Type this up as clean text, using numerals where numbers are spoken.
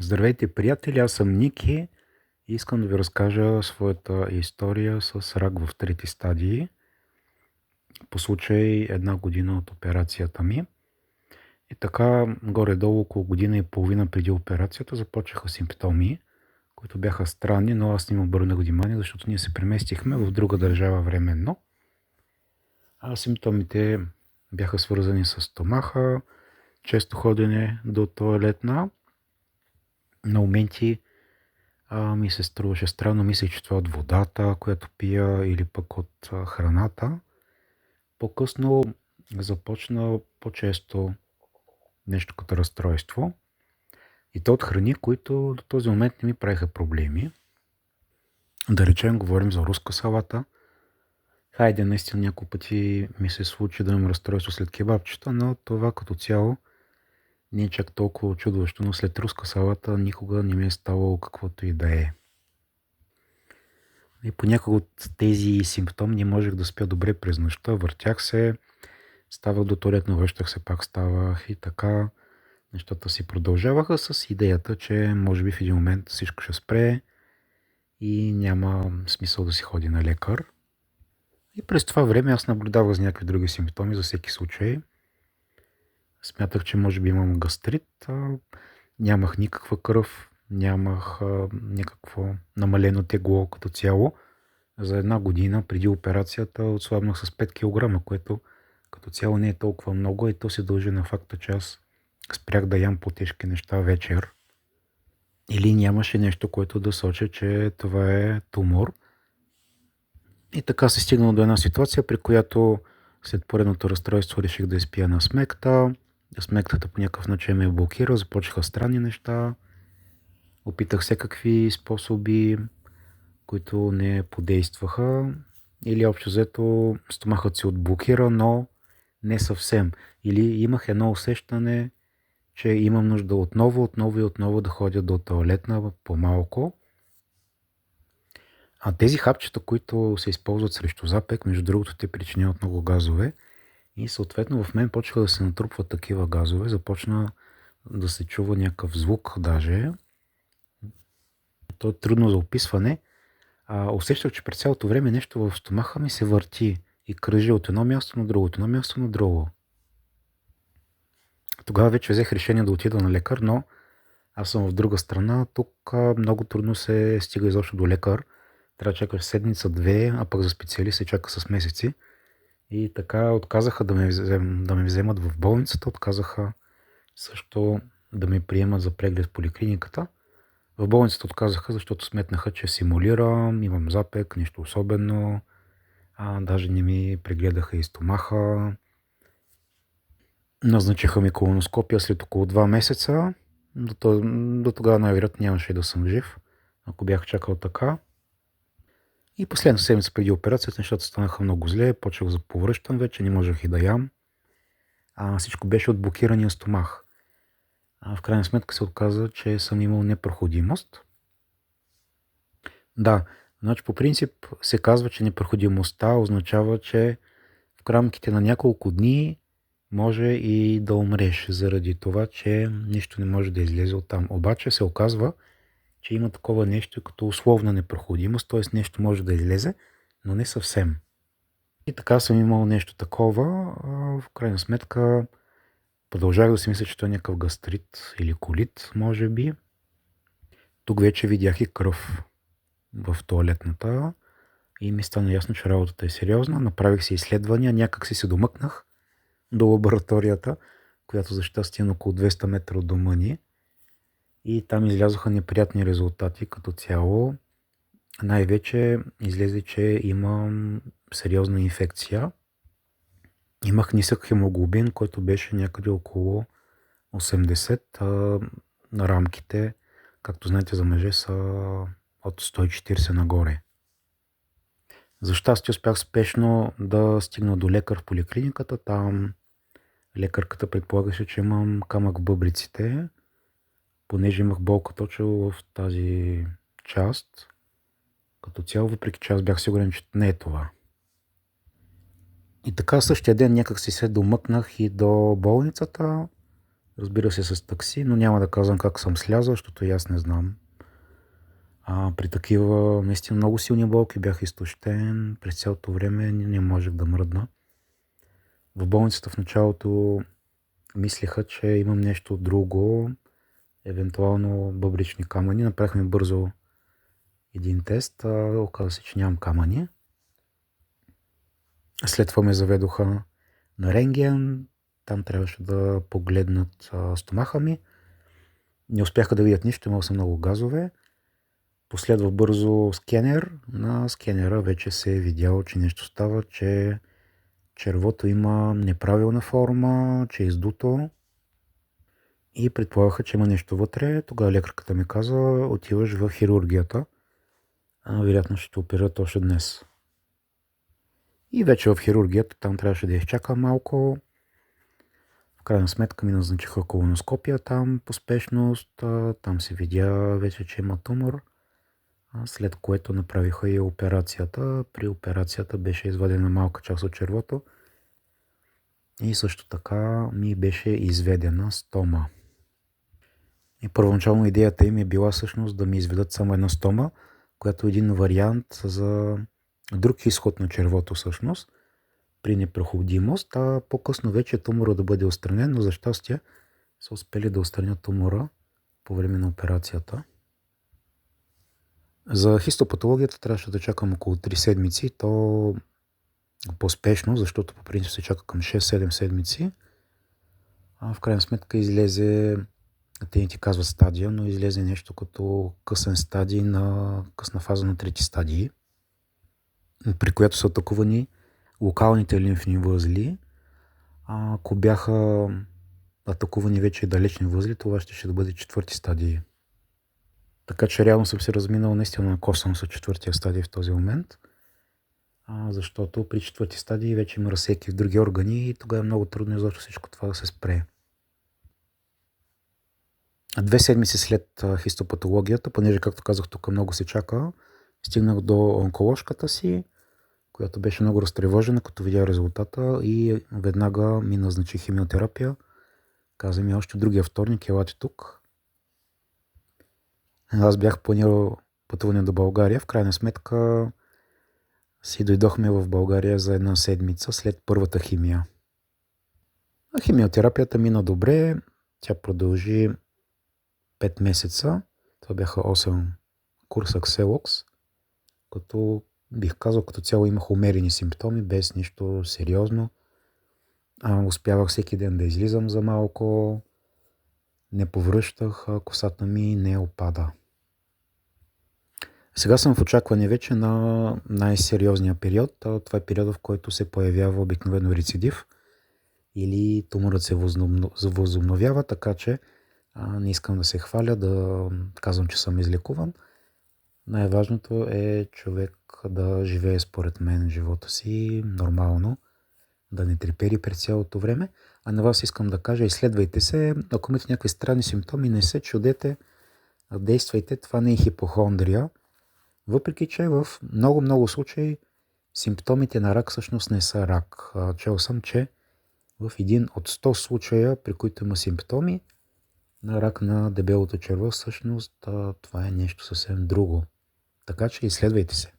Здравейте, приятели! Аз съм Ники и искам да ви разкажа своята история с рак в трети стадии по случай 1 година от операцията ми. И така, горе-долу около година и половина преди операцията започнаха симптоми, които бяха странни, но аз не им обърнах внимание, защото ние се преместихме в друга държава временно. А симптомите бяха свързани с стомаха, често ходене до тоалетна. На моменти ми се струваше странно, мислех, че това е от водата, която пия, или пък от храната. По-късно започна по-често нещо като разстройство. И то от храни, които до този момент не ми правиха проблеми. Да речем, говорим за руска салата. Хайде, наистина няколко пъти ми се случи да имам разстройство след кебабчета, но това като цяло не е чак толкова чудващо, но след руска салата никога не ми е ставало каквото и да е. И понякога от тези симптоми не можех да спя добре през нощта. Въртях се, ставах до туалетна, връщах се, пак ставах и така нещата си продължаваха с идеята, че може би в един момент всичко ще спре и няма смисъл да си ходи на лекар. И през това време аз наблюдавах за някакви други симптоми за всеки случай. Смятах, че може би имам гастрит, нямах никаква кръв, нямах никакво намалено тегло като цяло. За 1 година преди операцията отслабнах с 5 кг, което като цяло не е толкова много и то се дължи на факта, че аз спрях да ям по-тежки неща вечер. Или нямаше нещо, което да сочи, че това е тумор. И така се стигнало до една ситуация, при която след поредното разстройство реших да изпия на смекта. Смектата по някакъв начин ме блокира, започнаха странни неща. Опитах всякакви способи, които не подействаха, или общо взето стомахът се отблокира, но не съвсем. Или имах едно усещане, че имам нужда отново да ходя до тоалетна по-малко. А тези хапчета, които се използват срещу запек, между другото, те причиняват много газове и съответно в мен почнаха да се натрупват такива газове, започна да се чува някакъв звук даже. То е трудно за описване. Усещах, че през цялото време нещо в стомаха ми се върти и кръжи от едно място на друго, от едно място на друго. Тогава вече взех решение да отида на лекар, но аз съм в друга страна. Тук много трудно се стига изобщо до лекар. Трябва да чакаш седмица-две, а пък за специалист се чака с месеци. И така отказаха да ме вземат в болницата, отказаха също да ме приемат за преглед в поликлиниката. В болницата отказаха, защото сметнаха, че симулирам, имам запек, нищо особено. Даже не ми прегледаха и стомаха. Назначиха ми колоноскопия след около 2 месеца. До тогава най-вероятно нямаше да съм жив, ако бях чакал така. И последната седмица преди операцията нещата станаха много зле, почнах да повръщам вече, не можех и да ям. Всичко беше от блокирания стомах. В крайна сметка се оказа, че съм имал непроходимост. Да, значи по принцип се казва, че непроходимостта означава, че в рамките на няколко дни може и да умреш, заради това, че нищо не може да излезе оттам. Обаче се оказва, че има такова нещо като условна непроходимост, т.е. нещо може да излезе, но не съвсем. И така съм имал нещо такова. В крайна сметка продължах да си мисля, че това е някакъв гастрит или колит, може би. Тук вече видях и кръв в тоалетната и ми стана ясно, че работата е сериозна. Направих си изследвания, някак си се домъкнах до лабораторията, която за щастие е на около 200 метра от дома ни. И там излязоха неприятни резултати като цяло. Най-вече излезе, че имам сериозна инфекция. Имах нисък хемоглобин, който беше някъде около 80. На рамките, както знаете, за мъже са от 140 нагоре. За щастие успях спешно да стигна до лекар в поликлиниката. Там лекарката предполагаше, че имам камък в бъбриците, понеже имах болка точно в тази част. Като цяло, въпреки че аз бях сигурен, че не е това. И така същия ден някак си се домъкнах и до болницата, Разбира се с такси, но няма да казвам как съм слязал, защото и аз не знам. При такива наистина много силни болки бях изтощен. През цялото време не можех да мръдна. В болницата в началото мислеха, че имам нещо друго, евентуално бъбречни камъни. Направихме бързо един тест, оказа се, че нямам камъни. След това ме заведоха на рентген. Там трябваше да погледнат стомаха ми. Не успяха да видят нищо, имал съм много газове. Последва бързо скенер. На скенера вече се е видяло, че нещо става, че червото има неправилна форма, че е издуто. И предполагаха, че има нещо вътре. Тогава лекарката ми каза, отиваш в хирургията. Вероятно ще оперират още днес. И вече в хирургията там трябваше да изчакам малко. В крайна сметка ми назначиха колоноскопия там по спешност. Там се видя вече, че има тумор. След което направиха и операцията. При операцията беше извадена малка част от червото. И също така ми беше изведена стома. И първоначално идеята им е била всъщност да ми изведат само една стома, която е един вариант за друг изход на червото всъщност, при непроходимост, а по-късно вече тумора да бъде отстранен, но за щастие са успели да отстранят тумора по време на операцията. За хистопатологията трябваше да чакам около 3 седмици, то по-спешно, защото по принцип се чака към 6-7 седмици. В крайна сметка излезе, те не ти казват стадия, но излезе нещо като късен стадий на късна фаза на трети стадии, при която са атакувани локалните лимфни възли. Ако бяха атакувани вече далечни възли, това ще да бъде четвърти стадий. Така че реално съм се разминал наистина на косъм с четвъртия стадий в този момент, защото при четвърти стадий вече има разсеки в други органи и тогава е много трудно изобщо всичко това да се спре. 2 седмици след хистопатологията, понеже, както казах, тук много се чака, стигнах до онколожката си, която беше много разтревожена, като видя резултата и веднага ми назначи химиотерапия. Каза ми още другия вторник, елате тук. Аз бях планирал пътуване до България. В крайна сметка си дойдохме в България за 1 седмица след първата химия. Химиотерапията мина добре. Тя продължи 5 месеца. Това бяха 8 курса Кселокс, като бих казал, като цяло имах умерени симптоми, без нищо сериозно. Успявах всеки ден да излизам за малко, не повръщах, косата ми не опада. Сега съм в очакване вече на най-сериозния период. Това е периода, в който се появява обикновено рецидив или туморът се възобновява, така че не искам да се хваля, да казвам, че съм излекуван. Най-важното е човек да живее според мен живота си нормално, да не трепери през цялото време. А на вас искам да кажа, изследвайте се. Ако имате някакви странни симптоми, не се чудете, действайте. Това не е хипохондрия. Въпреки че в много случаи симптомите на рак всъщност не са рак. Чел съм, че в 1 от 100 случая, при които има симптоми на рак на дебелото черво, всъщност това е нещо съвсем друго. Така че изследвайте се.